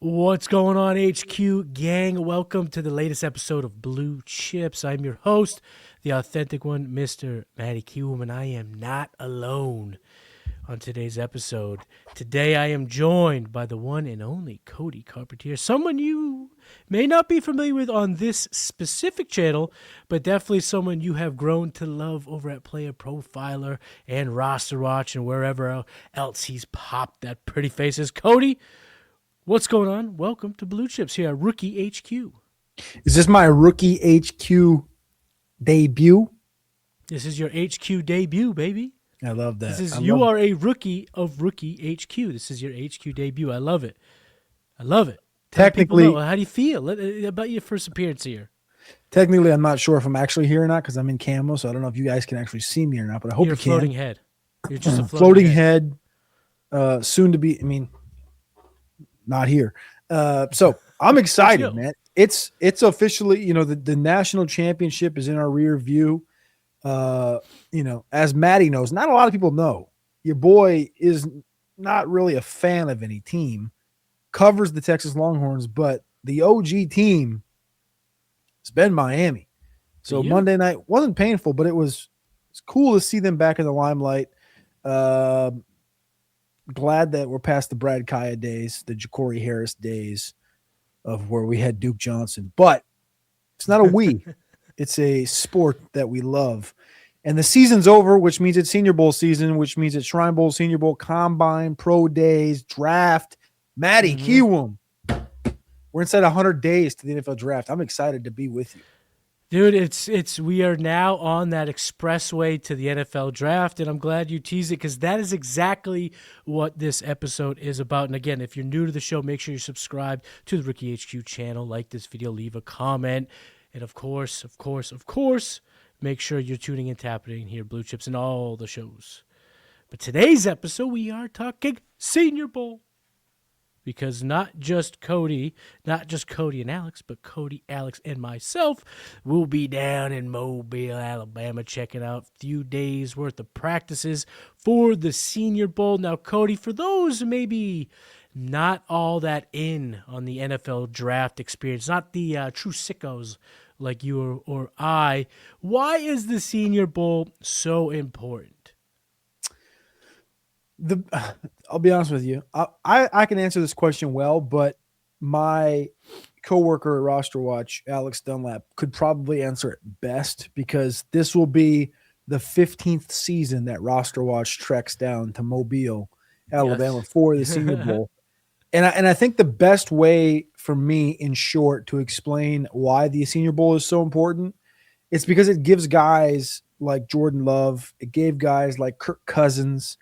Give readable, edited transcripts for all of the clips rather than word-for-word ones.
What's going on, HQ gang? Welcome to the latest episode of Blue Chips. I'm your host, the authentic one, Mr. Matty Kiwoom, and I am not alone on today's episode. Today I am joined by the one and only Cody Carpentier, someone you may not be familiar with on this specific channel, but definitely someone you have grown to love over at Player Profiler and Roster Watch and wherever else he's popped that pretty faces. Cody, what's going on? Welcome to Blue Chips here at Rookie HQ. Is this my Rookie HQ debut? This is your HQ debut, baby. I love that. You are a rookie of Rookie HQ. This is your HQ debut. I love it. I love it. Technically, how do you feel about your first appearance here? Technically, I'm not sure if I'm actually here or not because I'm in camo, so I don't know if you guys can actually see me or not, but I hope You're you can. Floating head. You're just a floating head. Soon to be, not here. So I'm excited, man. It's officially, the national championship is in our rear view. As Matty knows, not a lot of people know, your boy is not really a fan of any team, covers the Texas Longhorns, but the OG team has been Miami. So Monday night wasn't painful, but it's cool to see them back in the limelight. Glad that we're past the Brad Kaya days, the Ja'Cory Harris days of where we had Duke Johnson, but it's not a we. It's a sport that we love. And the season's over, which means it's Senior Bowl season, which means it's Shrine Bowl, Senior Bowl, Combine, Pro Days, Draft. Matty Kiwoom. We're inside 100 days to the NFL Draft. I'm excited to be with you. Dude, we are now on that expressway to the NFL Draft, and I'm glad you teased it because that is exactly what this episode is about. And again, if you're new to the show, make sure you subscribe to the Rookie HQ channel, like this video, leave a comment. And of course, make sure you're tuning in, tapping here, Blue Chips, and all the shows. But today's episode, we are talking Senior Bowl. Because not just Cody and Alex, but Cody, Alex, and myself will be down in Mobile, Alabama, checking out a few days' worth of practices for the Senior Bowl. Now, Cody, for those maybe not all that in on the NFL Draft experience, not the true sickos like you or I, why is the Senior Bowl so important? I'll be honest with you. I can answer this question well, but my coworker at Roster Watch, Alex Dunlap, could probably answer it best because this will be the 15th season that Roster Watch treks down to Mobile, Alabama for the Senior Bowl. And I think the best way for me, in short, to explain why the Senior Bowl is so important, it's because it gives guys like Jordan Love, it gave guys like Kirk Cousins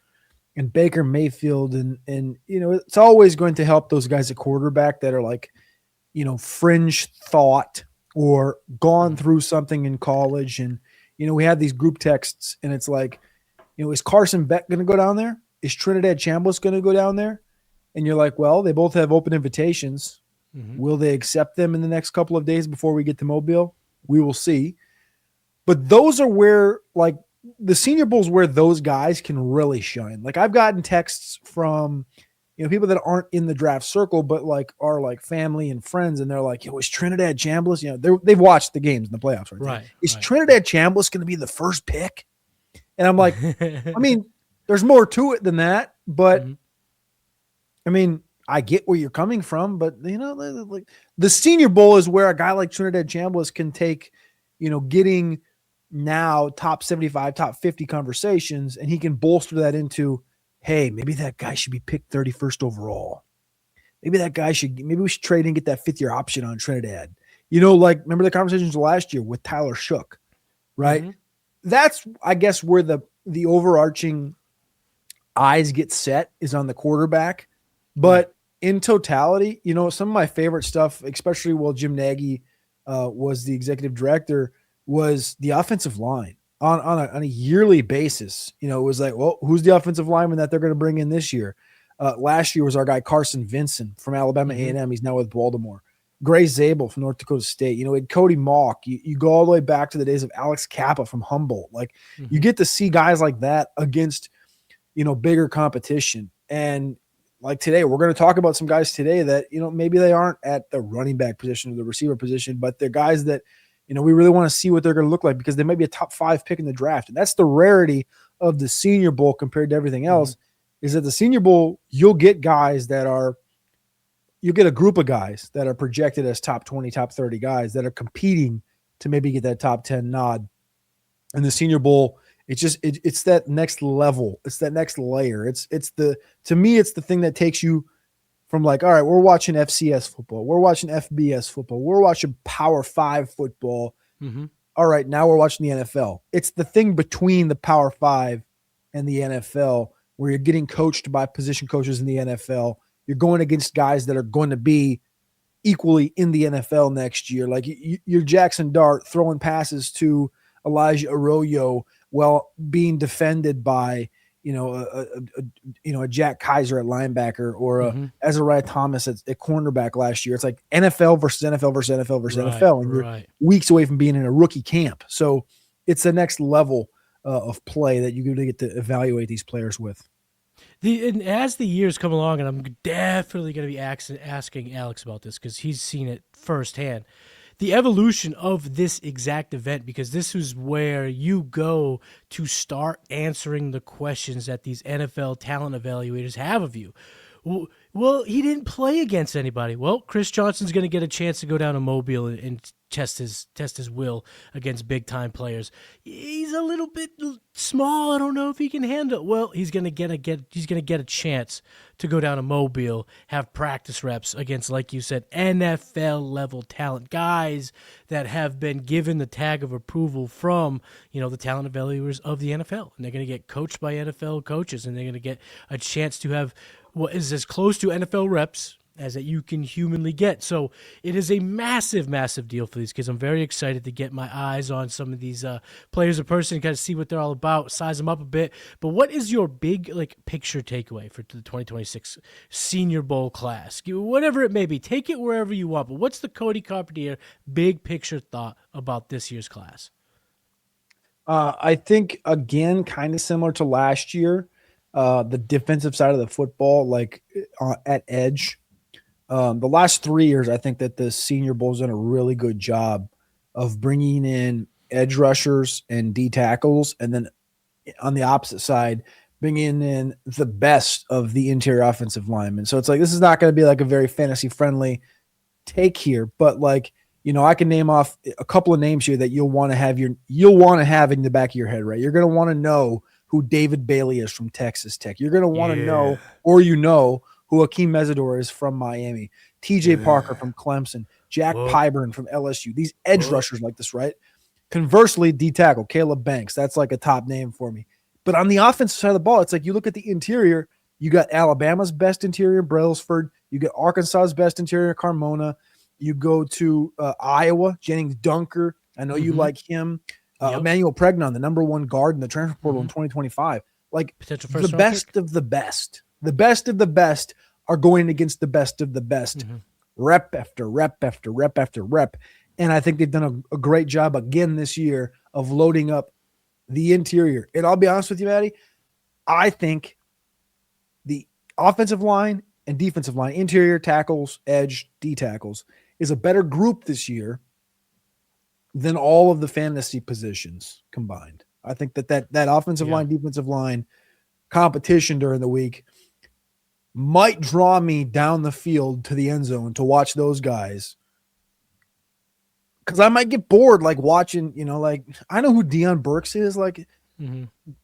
and Baker Mayfield, and it's always going to help those guys at quarterback that are like, fringe thought or gone through something in college. And, we had these group texts and it's like, is Carson Beck going to go down there? Is Trinidad Chambliss going to go down there? And you're like, well, they both have open invitations. Will they accept them in the next couple of days before we get to Mobile? We will see. But those are where, like, the Senior Bowl is where those guys can really shine. Like, I've gotten texts from, people that aren't in the draft circle, but like are like family and friends. And they're like, is Trinidad Chambliss? They've watched the games in the playoffs. Right. Is Trinidad Chambliss going to be the first pick? And I'm like, there's more to it than that, but I get where you're coming from, but like the Senior Bowl is where a guy like Trinidad Chambliss can take, getting now top 75, top 50 conversations, and he can bolster that into, hey, maybe that guy should be picked 31st overall. Maybe we should trade and get that 5th-year option on Trinidad. Remember the conversations last year with Tyler Shook, right? That's, I guess, where the overarching eyes get set is on the quarterback. But in totality, some of my favorite stuff, especially while Jim Nagy was the executive director, was the offensive line on a yearly basis. It was like, well, who's the offensive lineman that they're going to bring in this year? Last year was our guy Carson Vincent from Alabama A&M. He's now with Baltimore. Gray Zabel from North Dakota State. Cody Mock. You go all the way back to the days of Alex Kappa from Humboldt. Like, you get to see guys like that against, bigger competition. And like today, we're going to talk about some guys today that, maybe they aren't at the running back position or the receiver position, but they're guys that, we really want to see what they're going to look like because they might be a top 5 pick in the draft. And that's the rarity of the Senior Bowl compared to everything else, is that the Senior Bowl, you'll get a group of guys that are projected as top 20, top 30 guys that are competing to maybe get that top 10 nod. And the Senior Bowl, it's that next level. It's that next layer. To me, it's the thing that takes you from like, all right, we're watching FCS football. We're watching FBS football. We're watching Power 5 football. All right, now we're watching the NFL. It's the thing between the Power 5 and the NFL where you're getting coached by position coaches in the NFL. You're going against guys that are going to be equally in the NFL next year. Like you're Jackson Dart throwing passes to Elijah Arroyo while being defended by, a Jack Kaiser at linebacker or a Azariah Thomas at cornerback last year. It's like NFL versus NFL versus NFL versus NFL. And you're weeks away from being in a rookie camp. So it's the next level of play that you're going to get to evaluate these players with. And as the years come along, and I'm definitely going to be asking Alex about this because he's seen it firsthand, the evolution of this exact event, because this is where you go to start answering the questions that these NFL talent evaluators have of you. Well, he didn't play against anybody. Well, Chris Johnson's going to get a chance to go down to Mobile and test his will against big-time players. He's a little bit small. I don't know if he can handle it. Well, he's going to get a chance to go down to Mobile, have practice reps against, like you said, NFL-level talent, guys that have been given the tag of approval from, the talent evaluators of the NFL. And they're going to get coached by NFL coaches, and they're going to get a chance to have what is as close to NFL reps as that you can humanly get. So it is a massive, massive deal for these kids. I'm very excited to get my eyes on some of these players in person, kind of see what they're all about, size them up a bit. But what is your big picture takeaway for the 2026 Senior Bowl class? Whatever it may be, take it wherever you want. But what's the Cody Carpentier big picture thought about this year's class? I think, again, kind of similar to last year, the defensive side of the football, at edge. The last 3 years, I think that the Senior Bowl's done a really good job of bringing in edge rushers and D tackles, and then on the opposite side, bringing in the best of the interior offensive linemen. So it's like this is not going to be like a very fantasy-friendly take here, but I can name off a couple of names here that you'll want to have in the back of your head, right? You're going to want to know who David Bailey is from Texas Tech. You're going to want to know, or who Hakeem Mesidor is from Miami, TJ Parker from Clemson, Jack Pyburn from LSU. These edge rushers like this, right? Conversely, D tackle, Caleb Banks. That's like a top name for me. But on the offensive side of the ball, it's like you look at the interior, you got Alabama's best interior, Brailsford. You got Arkansas's best interior, Carmona. You go to Iowa, Jennings Dunker. I know you like him. Emmanuel Pregnon, the number 1 guard in the transfer portal in 2025. The best of the best. The best of the best are going against the best of the best, rep after rep after rep after rep. And I think they've done a great job again this year of loading up the interior. And I'll be honest with you, Matty, I think the offensive line and defensive line, interior tackles, edge, D tackles, is a better group this year than all of the fantasy positions combined. I think that offensive line, defensive line competition during the week might draw me down the field to the end zone to watch those guys. Because I might get bored watching, I know who Deion Burks is,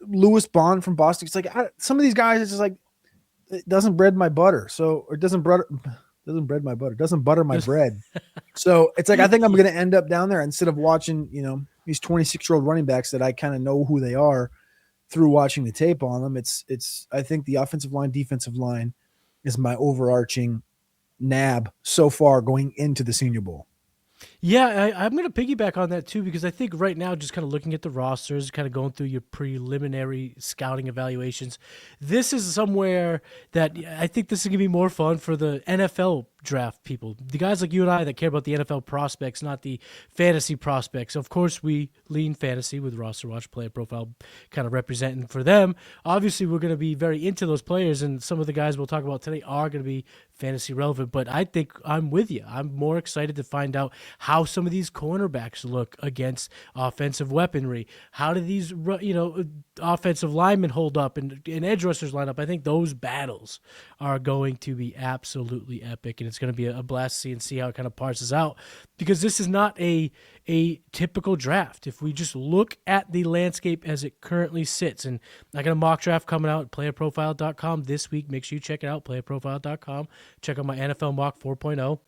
Lewis Bond from Boston. It's some of these guys, it's just it doesn't bread my butter. Doesn't butter my bread. So it's I think I'm going to end up down there instead of watching, these 26-year-old running backs that I kind of know who they are through watching the tape on them. I think the offensive line, defensive line is my overarching nab so far going into the Senior Bowl. Yeah, I'm going to piggyback on that too, because I think right now, just kind of looking at the rosters, kind of going through your preliminary scouting evaluations, this is somewhere that I think this is going to be more fun for the NFL draft people, the guys like you and I that care about the NFL prospects, not the fantasy prospects. Of course, we lean fantasy with roster watch, player profile, kind of representing for them. Obviously, we're going to be very into those players, and some of the guys we'll talk about today are going to be fantasy relevant. But I think I'm with you. I'm more excited to find out how some of these cornerbacks look against offensive weaponry. How do these, offensive linemen hold up and edge rushers line up? I think those battles are going to be absolutely epic, and it's going to be a blast to see and see how it kind of parses out, because this is not a typical draft. If we just look at the landscape as it currently sits, and I got a mock draft coming out at playerprofile.com this week. Make sure you check it out, playerprofile.com. Check out my NFL mock 4.0.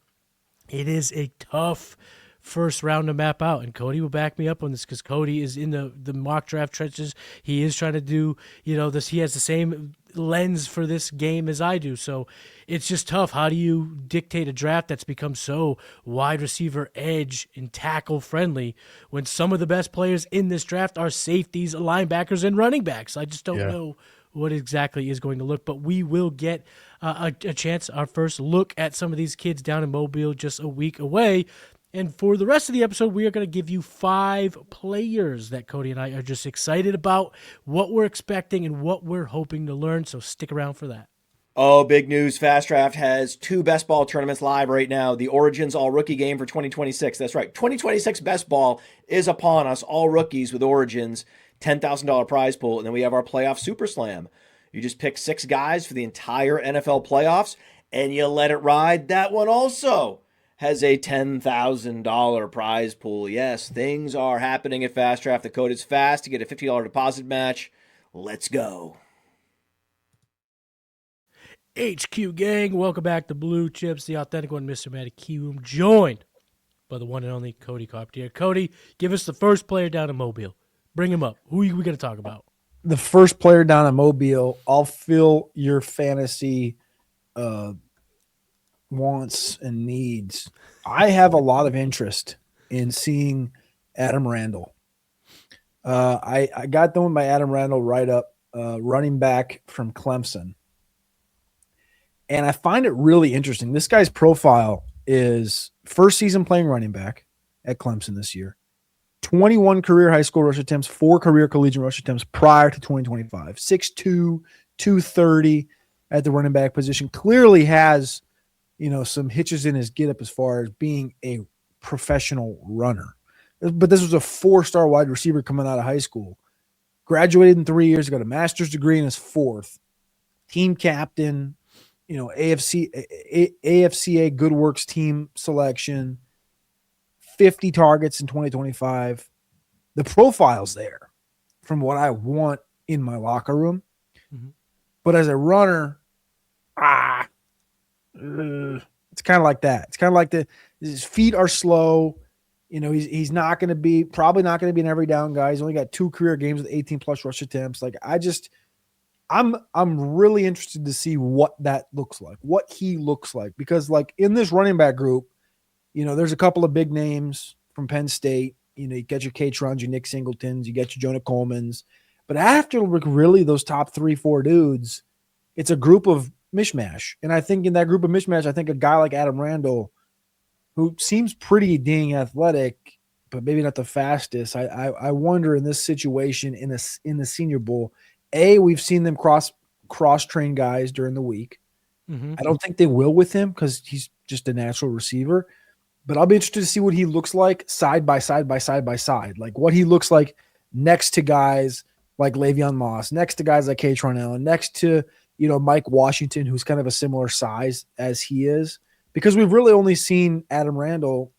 It is a tough first round to map out, and Cody will back me up on this because Cody is in the mock draft trenches. He is trying to do this. He has the same lens for this game as I do, so it's just tough. How do you dictate a draft that's become so wide receiver, edge, and tackle friendly when some of the best players in this draft are safeties, linebackers, and running backs? I just don't know what exactly is going to look, but we will get a chance, our first look at some of these kids down in Mobile just a week away. And for the rest of the episode, we are going to give you 5 players that Cody and I are just excited about, what we're expecting, and what we're hoping to learn. So stick around for that. Oh, big news. FastDraft has 2 best ball tournaments live right now. The Origins All-Rookie Game for 2026. That's right. 2026 Best Ball is upon us. All rookies with Origins. $10,000 prize pool. And then we have our Playoff Super Slam. You just pick 6 guys for the entire NFL playoffs, and you let it ride. That one also has a $10,000 prize pool. Yes, things are happening at FastDraft. The code is FAST to get a $50 deposit match. Let's go. HQ gang, welcome back to Blue Chips, the authentic one, Mr. Matty Kiwoom, joined by the one and only Cody Carpentier. Cody, give us the first player down in Mobile. Bring him up. Who are we going to talk about? The first player down in Mobile, I'll fill your fantasy wants and needs. I have a lot of interest in seeing Adam Randall. I got done with my Adam Randall write-up, running back from Clemson. And I find it really interesting. This guy's profile is first season playing running back at Clemson this year. 21 career high school rush attempts, 4 career collegiate rush attempts prior to 2025. 6'2", 230 at the running back position. Clearly has, some hitches in his get up as far as being a professional runner. But this was a 4-star wide receiver coming out of high school. Graduated in 3 years, got a master's degree in his 4th. Team captain, AFCA Good Works team selection, 50 targets in 2025. The profile's there from what I want in my locker room. Mm-hmm. But as a runner, it's kind of like that. It's kind of like his feet are slow. He's probably not going to be an every down guy. He's only got 2 career games with 18 plus rush attempts. I'm really interested to see what that looks like, what he looks like, because in this running back group, there's a couple of big names from Penn State. You get your Catrons, your Nick Singletons, you get your Jonah Coleman's, but after really those top 3-4 dudes, it's a group of mishmash. And I think in that group of mishmash, I think a guy like Adam Randall, who seems pretty dang athletic, but maybe not the fastest. I wonder in this situation in the Senior Bowl, we've seen them cross-train guys during the week. Mm-hmm. I don't think they will with him because he's just a natural receiver. But I'll be interested to see what he looks like side by side. Like what he looks like next to guys like Le'Veon Moss, next to guys like Katron Allen, next to Mike Washington, who's kind of a similar size as he is. Because we've really only seen Adam Randall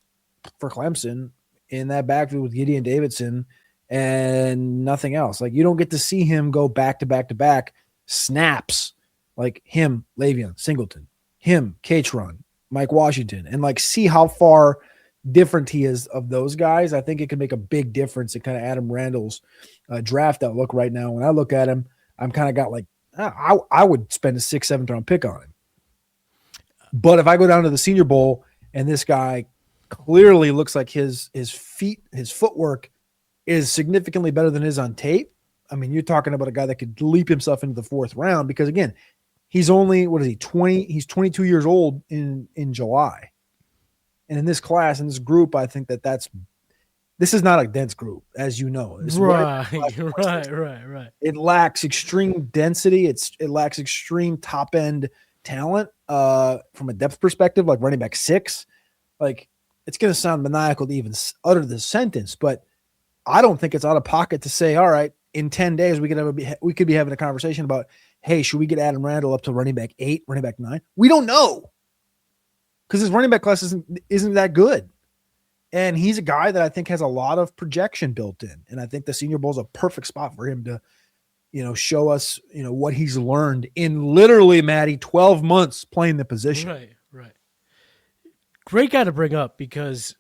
for Clemson in that backfield with Gideon Davidson and nothing else. You don't get to see him go back to back to back snaps like him, Le'Veon, Singleton, him, Katron, Mike Washington, and see how far different he is of those guys. I think it could make a big difference in kind of Adam Randall's draft outlook right now. When I look at him, I'm kind of got I would spend a 6th, 7th round pick on him. But if I go down to the Senior Bowl and this guy clearly looks like his footwork is significantly better than his on tape. I mean, you're talking about a guy that could leap himself into the 4th round because, again, He's only, what is he, 20? He's 22 years old in July. And in this class, in this group, I think this is not a dense group, as you know. Right. It lacks extreme density. It lacks extreme top end talent from a depth perspective, like running back 6. Like, it's going to sound maniacal to even utter this sentence, but I don't think it's out of pocket to say, all right, in 10 days we could be having a conversation about, hey, should we get Adam Randall up to running back 8, running back 9? We don't know, because his running back class isn't that good. And he's a guy that I think has a lot of projection built in. And I think the Senior Bowl is a perfect spot for him to, show us, what he's learned in literally, Matty, 12 months playing the position. Right. Great guy to bring up, because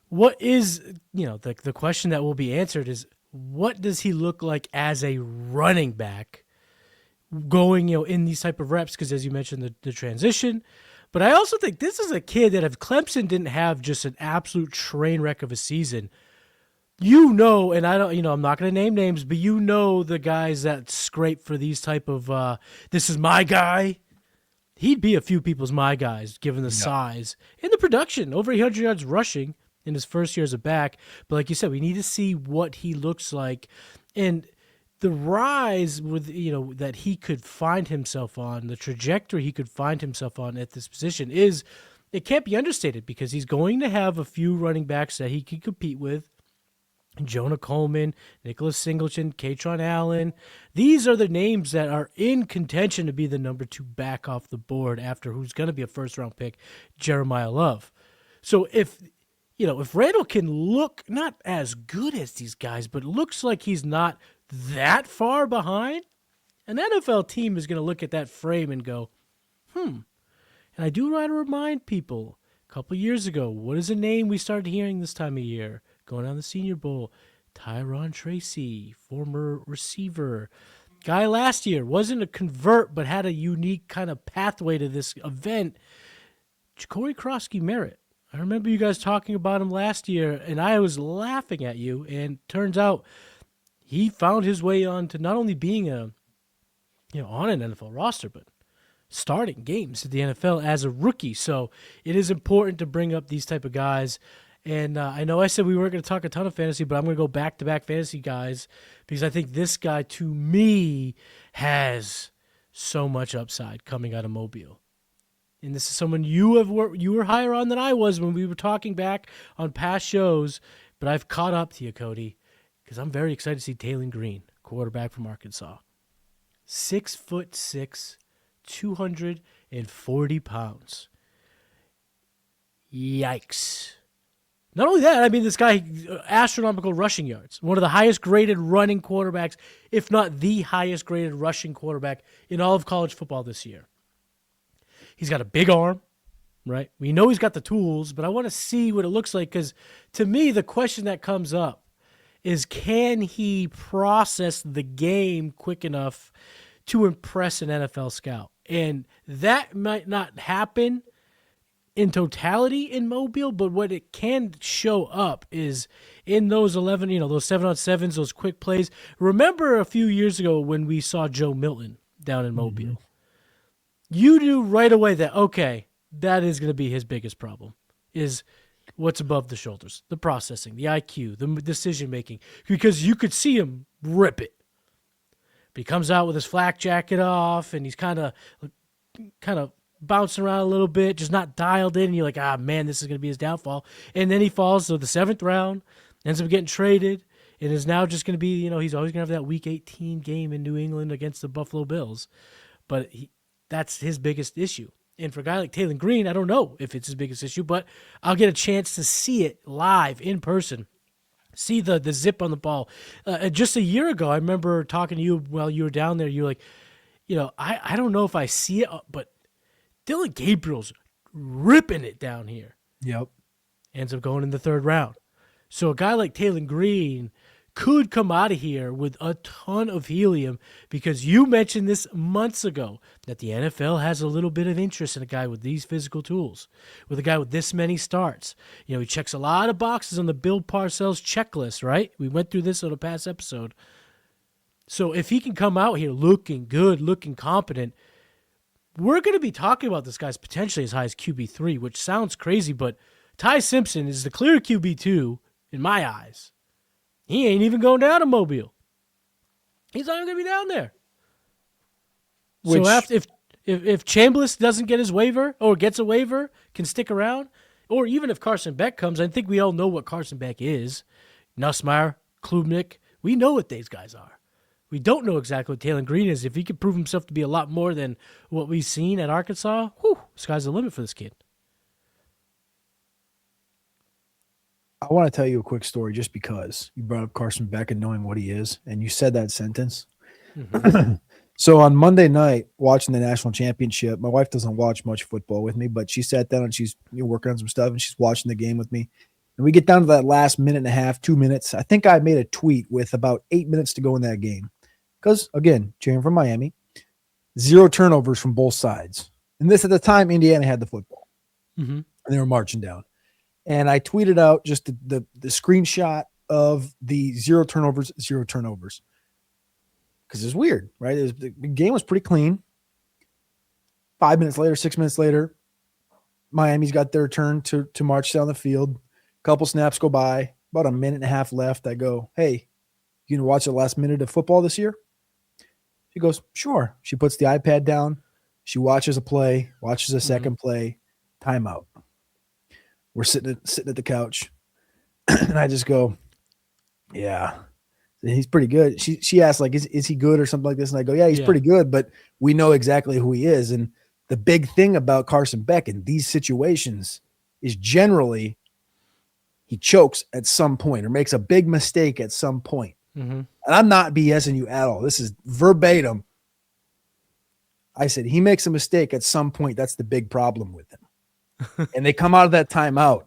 what is, the question that will be answered is, what does he look like as a running back going, in these type of reps? Because as you mentioned, the transition. But I also think this is a kid that if Clemson didn't have just an absolute train wreck of a season, and I don't, I'm not going to name names, but the guys that scrape for these type of, this is my guy. He'd be a few people's my guys, given the size and the production. Over 800 yards rushing in his first year as a back. But like you said, we need to see what he looks like. And the rise with, that he could find himself on, the trajectory he could find himself on at this position it can't be understated, because he's going to have a few running backs that he can compete with. Jonah Coleman, Nicholas Singleton, Katron Allen. These are the names that are in contention to be the number 2 back off the board after who's going to be a first-round pick, Jeremiah Love. So if Randall can look not as good as these guys, but looks like he's not that far behind, an NFL team is going to look at that frame and go, And I do want to remind people, a couple years ago, what is a name we started hearing this time of year? Going on the Senior Bowl, Tyron Tracy, former receiver. Guy last year wasn't a convert, but had a unique kind of pathway to this event. Corey Krosky-Merritt. I remember you guys talking about him last year, and I was laughing at you, and turns out he found his way on to not only being on an NFL roster, but starting games at the NFL as a rookie. So it is important to bring up these type of guys. And I know I said we weren't going to talk a ton of fantasy, but I'm going to go back-to-back fantasy guys, because I think this guy, to me, has so much upside coming out of Mobile. And this is someone you were higher on than I was when we were talking back on past shows, but I've caught up to you, Cody, because I'm very excited to see Taylen Green, quarterback from Arkansas. 6'6", 240 pounds. Yikes. Not only that, I mean, this guy, astronomical rushing yards. One of the highest graded running quarterbacks, if not the highest graded rushing quarterback in all of college football this year. He's got a big arm, right? We know he's got the tools, but I want to see what it looks like, because to me, the question that comes up is, can he process the game quick enough to impress an NFL scout? And that might not happen in totality in Mobile, but what it can show up is in those 11, those 7-on-7s, those quick plays. Remember a few years ago when we saw Joe Milton down in Mobile? Mm-hmm. You knew right away that, okay, that is going to be his biggest problem, is what's above the shoulders, the processing, the IQ, the decision-making, because you could see him rip it. But he comes out with his flak jacket off, and he's kind of bouncing around a little bit, just not dialed in. And you're like, man, this is going to be his downfall. And then he falls to the 7th round, ends up getting traded, and is now just going to be, he's always going to have that Week 18 game in New England against the Buffalo Bills. But that's his biggest issue. And for a guy like Taylen Green, I don't know if it's his biggest issue, but I'll get a chance to see it live in person. See the zip on the ball. Just a year ago, I remember talking to you while you were down there. You were like, I don't know if I see it, but Dylan Gabriel's ripping it down here. Yep. Ends up going in the 3rd round. So a guy like Taylen Green could come out of here with a ton of helium, because you mentioned this months ago that the NFL has a little bit of interest in a guy with these physical tools, with a guy with this many starts. He checks a lot of boxes on the Bill Parcells checklist, right? We went through this on a past episode. So if he can come out here looking good, looking competent, we're going to be talking about this guy's potentially as high as QB3, which sounds crazy, but Ty Simpson is the clear QB2 in my eyes. He ain't even going down to Mobile. He's not even going to be down there. So if Chambliss doesn't get his waiver or gets a waiver, can stick around, or even if Carson Beck comes, I think we all know what Carson Beck is. Nussmeier, Klubnik, we know what these guys are. We don't know exactly what Taylen Green is. If he could prove himself to be a lot more than what we've seen at Arkansas, sky's the limit for this kid. I want to tell you a quick story just because you brought up Carson Beck and knowing what he is, and you said that sentence. Mm-hmm. So on Monday night, watching the national championship, my wife doesn't watch much football with me, but she sat down and she's working on some stuff, and she's watching the game with me. And we get down to that last minute and a half, 2 minutes. I think I made a tweet with about 8 minutes to go in that game. Because, again, cheering from Miami, 0 turnovers from both sides. And this, at the time, Indiana had the football. Mm-hmm. And they were marching down. And I tweeted out just the screenshot of the 0 turnovers. Because it's weird, right? The game was pretty clean. 5 minutes later, 6 minutes later, Miami's got their turn to march down the field. Couple snaps go by, about a minute and a half left. I go, hey, you gonna watch the last minute of football this year? She goes, sure. She puts the iPad down. She watches a play, watches a second play, timeout. We're sitting at the couch, and I just go, yeah, he's pretty good. She asked, like, is he good or something like this? And I go, yeah, he's pretty good, but we know exactly who he is. And the big thing about Carson Beck in these situations is generally he chokes at some point or makes a big mistake at some point. Mm-hmm. And I'm not BSing you at all. This is verbatim. I said, he makes a mistake at some point. That's the big problem with him. And they come out of that timeout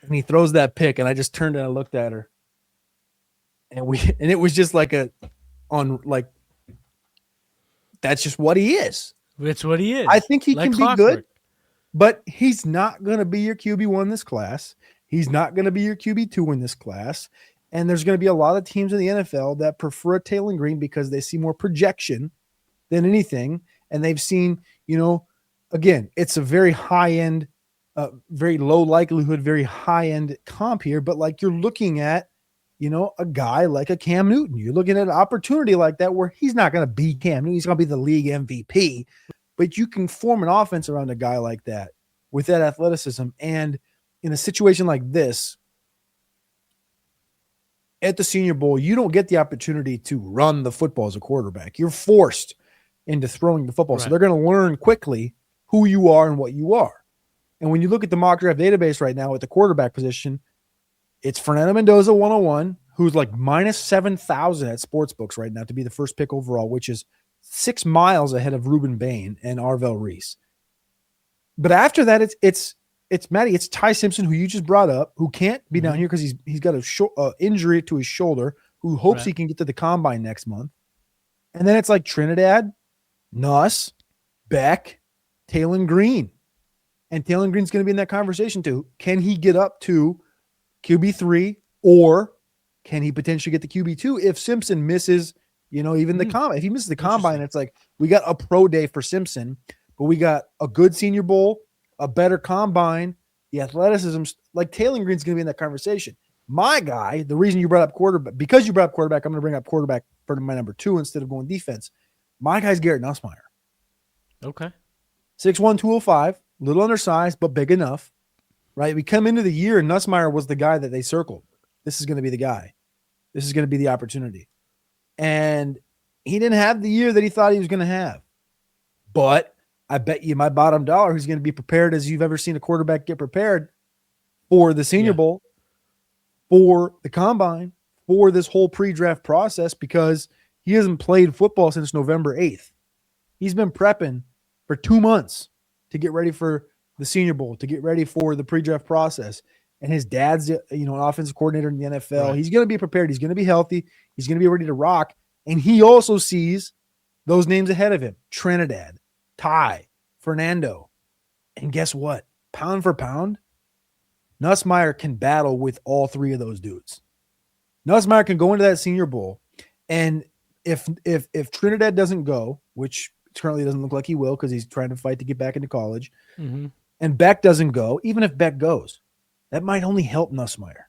and he throws that pick. And I just turned and I looked at her and it was just like that's just what he is. It's what he is. I think he can be good, but he's not going to be your QB1 in this class. He's not going to be your QB2 in this class. And there's going to be a lot of teams in the NFL that prefer Taylen Green because they see more projection than anything. And they've seen, again, it's a very high-end, very low likelihood, very high-end comp here. But like you're looking at, a guy like a Cam Newton. You're looking at an opportunity like that where he's not going to be Cam Newton. He's going to be the league MVP. But you can form an offense around a guy like that with that athleticism. And in a situation like this, at the Senior Bowl, you don't get the opportunity to run the football as a quarterback. You're forced into throwing the football. Right. So they're going to learn quickly who you are and what you are. And when you look at the mock draft database right now at the quarterback position, it's Fernando Mendoza 101, who's like minus 7,000 at sportsbooks right now to be the first pick overall, which is 6 miles ahead of Ruben Bain and Arvell Reese. But after that, it's Matty, it's Ty Simpson, who you just brought up, who can't be down here because he's got a injury to his shoulder, who hopes he can get to the combine next month. And then it's like Trinidad, Nuss, Beck, Taylen Green. And Taylen Green's going to be in that conversation too. Can he get up to QB3 or can he potentially get the QB2 if Simpson misses, even the combine? If he misses the combine, it's like we got a pro day for Simpson, but we got a good Senior Bowl, a better combine, the athleticism. Like Taylen Green's going to be in that conversation. My guy, the reason you brought up quarterback, because you brought up quarterback, I'm going to bring up quarterback for my number 2 instead of going defense. My guy's Garrett Nussmeier. Okay. 6'1", 205, little undersized, but big enough, right? We come into the year and Nussmeier was the guy that they circled. This is going to be the guy. This is going to be the opportunity. And he didn't have the year that he thought he was going to have. But I bet you my bottom dollar he's going to be prepared as you've ever seen a quarterback get prepared for the Senior Bowl, for the combine, for this whole pre-draft process, because he hasn't played football since November 8th. He's been prepping for 2 months to get ready for the Senior Bowl, to get ready for the pre-draft process. And his dad's, an offensive coordinator in the NFL. Right. He's going to be prepared. He's going to be healthy. He's going to be ready to rock. And he also sees those names ahead of him: Trinidad, Ty, Fernando. And guess what? Pound for pound, Nussmeier can battle with all 3 of those dudes. Nussmeier can go into that Senior Bowl, and if Trinidad doesn't go, which currently doesn't look like he will because he's trying to fight to get back into college. Mm-hmm. And Beck doesn't go. Even if Beck goes, that might only help Nussmeier.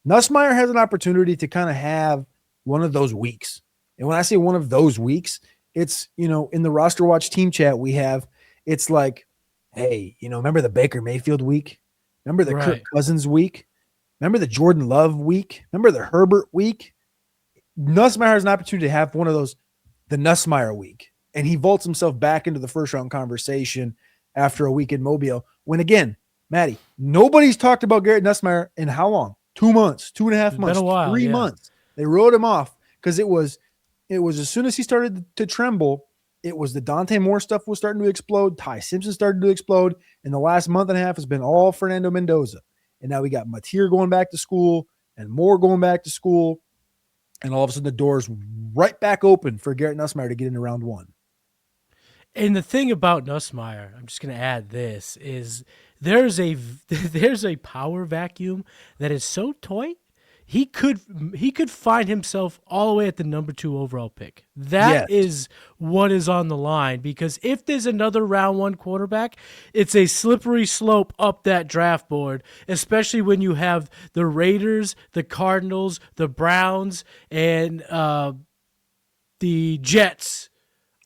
Nussmeier has an opportunity to kind of have one of those weeks. And when I say one of those weeks, it's, in the roster watch team chat we have, it's like, hey, remember the Baker Mayfield week? Remember the Kirk Cousins week? Remember the Jordan Love week? Remember the Herbert week? Nussmeier has an opportunity to have one of those, the Nussmeier week. And he vaults himself back into the first round conversation after a week in Mobile. When again, Matty, nobody's talked about Garrett Nussmeier in how long? 2 months, 2.5 months, 3 months. They wrote him off because it was as soon as he started to tremble, it was the Dante Moore stuff was starting to explode. Ty Simpson started to explode. And the last month and a half has been all Fernando Mendoza. And now we got Mateer going back to school and Moore going back to school. And all of a sudden the door's right back open for Garrett Nussmeier to get into round one. And the thing about Nussmeier, I'm just going to add this, is there's a power vacuum that is so tight, he could find himself all the way at the number 2 overall pick. That is what is on the line, because if there's another round 1 quarterback, it's a slippery slope up that draft board, especially when you have the Raiders, the Cardinals, the Browns, and the Jets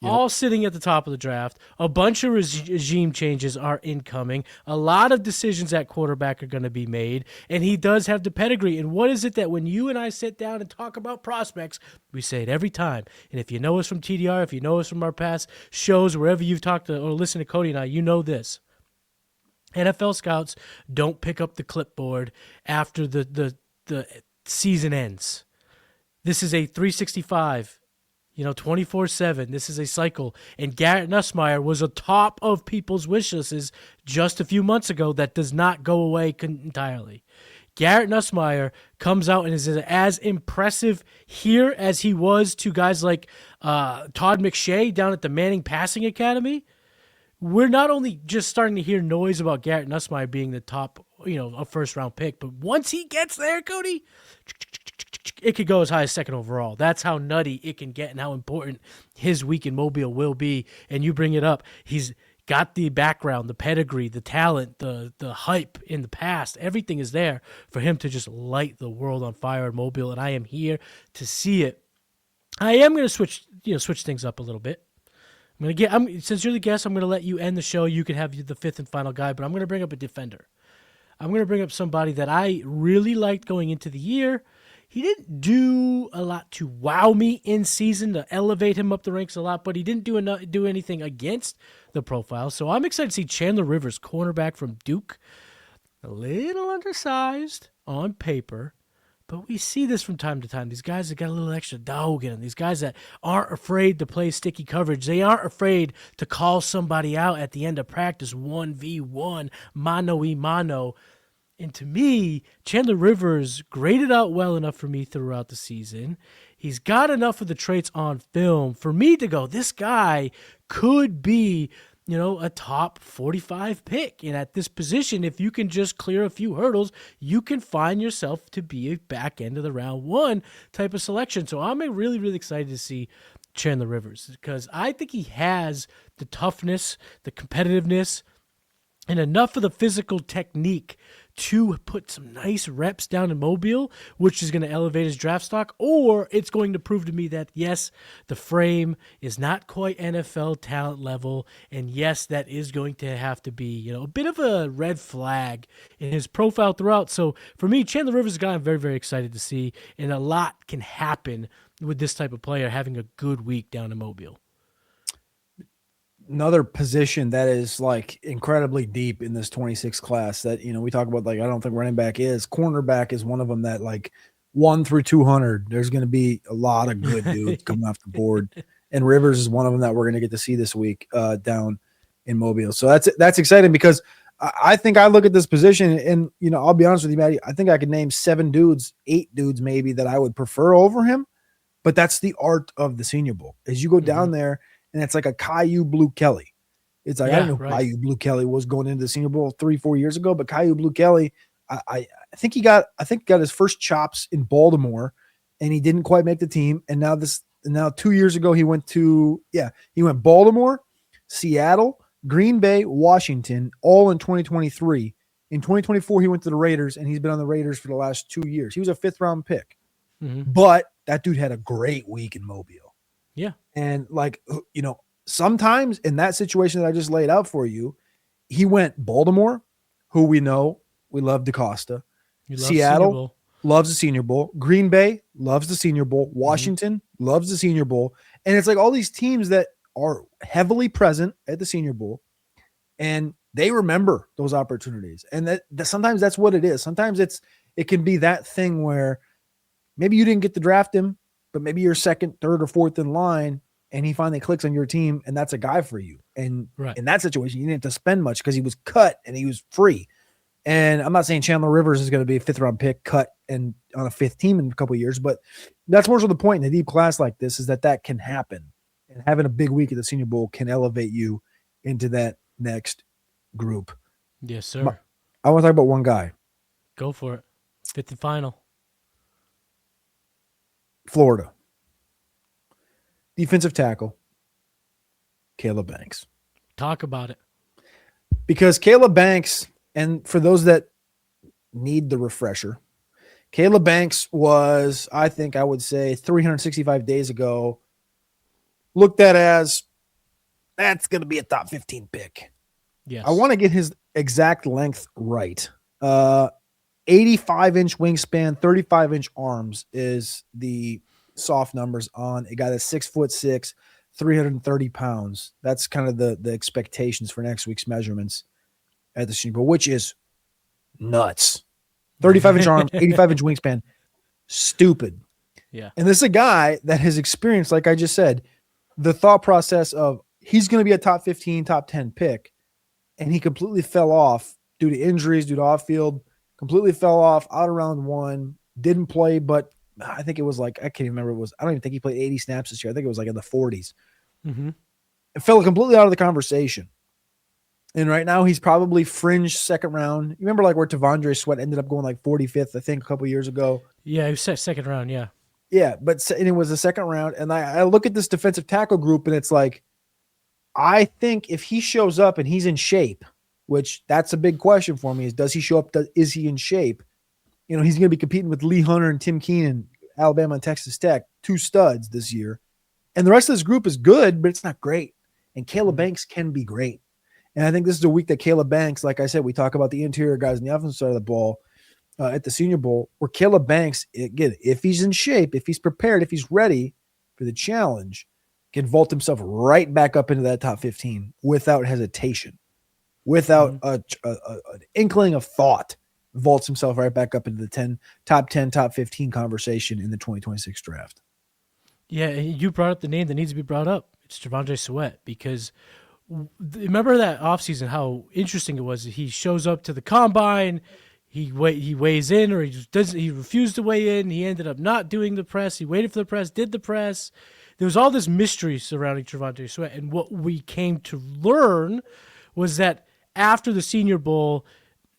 all sitting at the top of the draft. A bunch of regime changes are incoming. A lot of decisions at quarterback are going to be made, and he does have the pedigree. And what is it that when you and I sit down and talk about prospects, we say it every time. And if you know us from TDR, if you know us from our past shows, wherever you've talked to or listened to Cody and I, you know this. NFL scouts don't pick up the clipboard after the season ends. This is a 365. 24/7. This is a cycle. And Garrett Nussmeier was atop of people's wish lists just a few months ago. That does not go away entirely. Garrett Nussmeier comes out and is as impressive here as he was to guys like Todd McShay down at the Manning Passing Academy. We're not only just starting to hear noise about Garrett Nussmeier being the top, a first-round pick, but once he gets there, Cody, it could go as high as 2nd overall. That's how nutty it can get and how important his week in Mobile will be. And you bring it up. He's got the background, the pedigree, the talent, the hype in the past. Everything is there for him to just light the world on fire in Mobile, and I am here to see it. I am going to switch things up a little bit. Since you're the guest, I'm going to let you end the show. You can have the 5th and final guy, but I'm going to bring up a defender. I'm going to bring up somebody that I really liked going into the year. He didn't do a lot to wow me in season, to elevate him up the ranks a lot, but he didn't do anything against the profile. So I'm excited to see Chandler Rivers, cornerback from Duke. A little undersized on paper, but we see this from time to time. These guys that got a little extra DAWG in them. These guys that aren't afraid to play sticky coverage. They aren't afraid to call somebody out at the end of practice, 1v1, mano-y-mano. And to me, Chandler Rivers graded out well enough for me throughout the season. He's got enough of the traits on film for me to go, this guy could be, a top 45 pick. And at this position, if you can just clear a few hurdles, you can find yourself to be a back end of the round 1 type of selection. So I'm really, really excited to see Chandler Rivers because I think he has the toughness, the competitiveness, and enough of the physical technique to put some nice reps down in Mobile, which is going to elevate his draft stock, or it's going to prove to me that, yes, the frame is not quite NFL talent level, and yes, that is going to have to be, a bit of a red flag in his profile throughout. So for me, Chandler Rivers is a guy I'm very, very excited to see, and a lot can happen with this type of player having a good week down in Mobile. Another position that is like incredibly deep in this 26 class that, we talk about, like, I don't think running back is. Cornerback is one of them that, like, 1 through 200, there's going to be a lot of good dudes coming off the board. And Rivers is one of them that we're going to get to see this week down in Mobile. So that's exciting because I think I look at this position and, I'll be honest with you, Matty, I think I could name 8 dudes maybe that I would prefer over him. But that's the art of the Senior Bowl. As you go down there, and it's like a Caillou Blue Kelly. It's like, I don't know who Caillou Blue Kelly was going into the Senior Bowl 3-4 years ago, but Caillou Blue Kelly, I think he got his first chops in Baltimore, and he didn't quite make the team. And now this now 2 years ago, he went Baltimore, Seattle, Green Bay, Washington, all in 2023. In 2024, he went to the Raiders, and he's been on the Raiders for the last 2 years. He was a 5th-round pick. But that dude had a great week in Mobile. Yeah. And sometimes in that situation that I just laid out for you, he went Baltimore, who we know, we love DaCosta. Seattle loves the Senior Bowl. Green Bay loves the Senior Bowl. Washington loves the Senior Bowl. And it's like all these teams that are heavily present at the Senior Bowl, and they remember those opportunities. And that sometimes that's what it is. Sometimes it can be that thing where maybe you didn't get to draft him, but maybe you're second, third, or fourth in line, and he finally clicks on your team, and that's a guy for you. And in that situation, you didn't have to spend much because he was cut and he was free. And I'm not saying Chandler Rivers is going to be a 5th-round pick cut and on a 5th team in a couple of years, but that's more so the point in a deep class like this is that can happen. And having a big week at the Senior Bowl can elevate you into that next group. Yes, sir. I want to talk about one guy. Go for it. 5th and final. Florida. Defensive tackle, Caleb Banks. Talk about it. Because Caleb Banks, and for those that need the refresher, Caleb Banks was, I think I would say 365 days ago, looked at as that's going to be a top 15 pick. Yes. I want to get his exact length right. 85-inch wingspan, 35-inch arms is the soft numbers on a guy that's 6'6", 330 pounds. That's kind of the expectations for next week's measurements at the Senior Bowl, which is nuts. 35-inch arms, 85-inch wingspan. Stupid. Yeah. And this is a guy that has experienced, like I just said, the thought process of he's going to be a top 15, top 10 pick, and he completely fell off due to injuries, due to off-field, completely fell off out of round 1, didn't play, but I think it was like, I can't even remember. I don't even think he played 80 snaps this year. I think it was like in the 40s. It fell completely out of the conversation. And right now he's probably fringe second round. You remember like where Tavondre Sweat ended up going like 45th, I think a couple years ago. Yeah, he was second round. Yeah. Yeah. And it was the second round. And I look at this defensive tackle group and it's like, I think if he shows up and he's in shape, which that's a big question for me is, does he show up? Is he in shape? You know, he's going to be competing with Lee Hunter and Tim Keenan, Alabama and Texas Tech, 2 studs this year. And the rest of this group is good, but it's not great. And Caleb Banks can be great. And I think this is a week that Caleb Banks, like I said, we talk about the interior guys on the offensive side of the ball at the Senior Bowl, where Caleb Banks, again, if he's in shape, if he's prepared, if he's ready for the challenge, can vault himself right back up into that top 15 without hesitation, without an inkling of thought. Vaults himself right back up into the top 10, top 15 conversation in the 2026 draft. Yeah, you brought up the name that needs to be brought up. It's Tavondre Sweat, because remember that offseason, how interesting it was. He shows up to the combine, he weighs in, or he refused to weigh in. He ended up not doing the press. He waited for the press, did the press. There was all this mystery surrounding Tavondre Sweat, and what we came to learn was that after the Senior Bowl,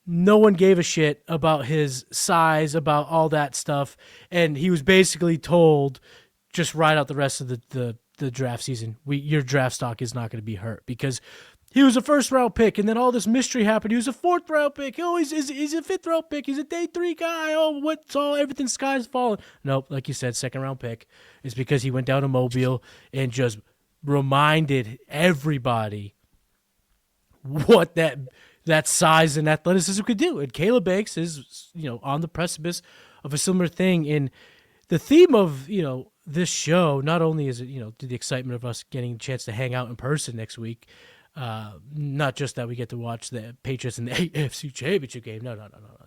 no one gave a shit about his size, about all that stuff, and he was basically told, just ride out the rest of the draft season. Your draft stock is not going to be hurt, because he was a 1st-round pick, and then all this mystery happened. He was a 4th-round pick. Oh, he's a 5th-round pick. He's a day 3 guy. Oh, everything sky's falling. Nope, like you said, 2nd-round pick. It's because he went down to Mobile and just reminded everybody what that size and athleticism could do. And Caleb Banks is, on the precipice of a similar thing. And the theme of, this show, not only is it, to the excitement of us getting a chance to hang out in person next week, not just that we get to watch the Patriots in the AFC Championship game. No.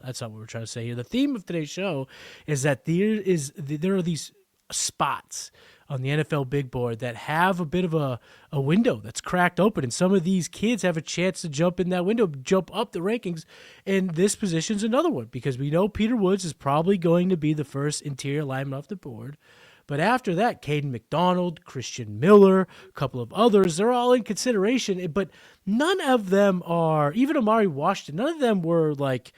That's not what we're trying to say here. The theme of today's show is that there are these spots on the NFL big board that have a bit of a window that's cracked open, and some of these kids have a chance to jump in that window, jump up the rankings, and this position's another one, because we know Peter Woods is probably going to be the first interior lineman off the board. But after that, Caden McDonald, Christian Miller, a couple of others, they're all in consideration, but none of them are, even Amari Washington, none of them were like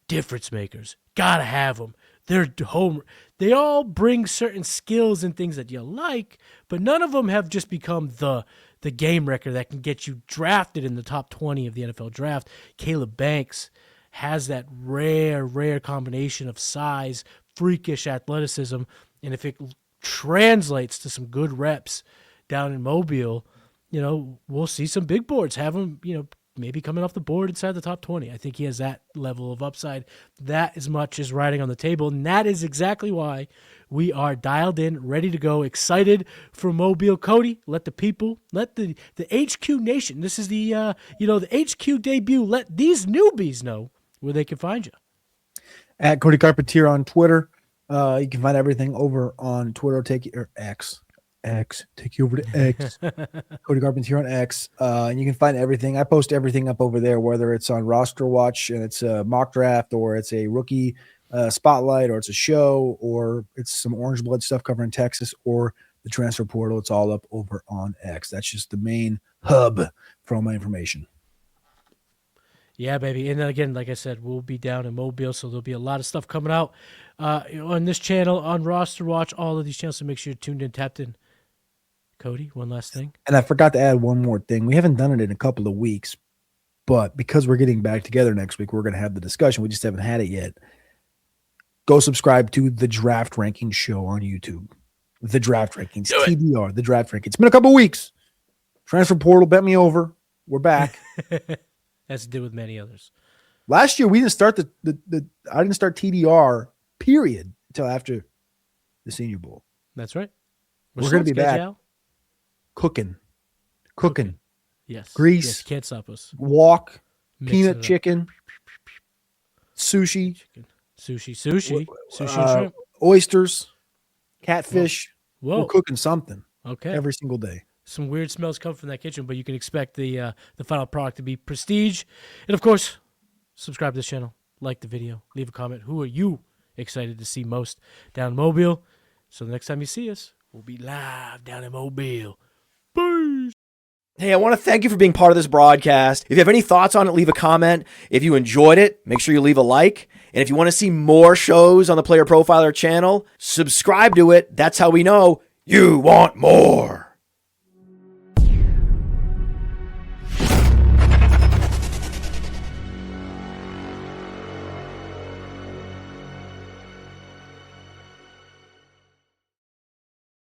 difference makers. Gotta have them. they're home. They all bring certain skills and things that you like, but none of them have just become the game wrecker that can get you drafted in the top 20 of the NFL draft. Caleb Banks has that rare combination of size, freakish athleticism, and if it translates to some good reps down in Mobile, we'll see some big boards have him, maybe coming off the board inside the top 20. I think he has that level of upside. That as much is riding on the table, and that is exactly why we are dialed in, ready to go, excited for Mobile. Cody, let the people, let the HQ Nation, this is the HQ debut, let these newbies know where they can find you. At Cody Carpentier on Twitter. You can find everything over on Twitter. Take you over to X. Cody Carpentier on X. And you can find everything. I post everything up over there, whether it's on Roster Watch and it's a mock draft, or it's a rookie spotlight, or it's a show, or it's some Orange Blood stuff covering Texas, or the transfer portal. It's all up over on X. That's just the main hub for all my information. Yeah, baby. And then again, like I said, we'll be down in Mobile, so there'll be a lot of stuff coming out on this channel, on Roster Watch, all of these channels, so make sure you're tuned in, tapped in. Cody, one last thing. And I forgot to add one more thing. We haven't done it in a couple of weeks, but because we're getting back together next week, we're going to have the discussion. We just haven't had it yet. Go subscribe to the Draft Rankings show on YouTube. The Draft Rankings, TDR, the Draft Rankings. It's been a couple of weeks. Transfer portal bet me over. We're back. As it did with many others. Last year, we didn't start I didn't start TDR, period, until after the Senior Bowl. That's right. We're going to be back. Cooking. Yes. Grease. Yes, can't stop us. Walk. Mixing Peanut chicken. Sushi. Sushi and shrimp. Oysters. Catfish. Whoa. We're cooking something. Okay. Every single day. Some weird smells come from that kitchen, but you can expect the final product to be prestige. And, of course, subscribe to this channel, like the video, leave a comment. Who are you excited to see most down in Mobile? So the next time you see us, we'll be live down in Mobile. Peace. Hey, I want to thank you for being part of this broadcast. If you have any thoughts on it, leave a comment. If you enjoyed it, make sure you leave a like. And if you want to see more shows on the Player Profiler channel, subscribe to it. That's how we know you want more.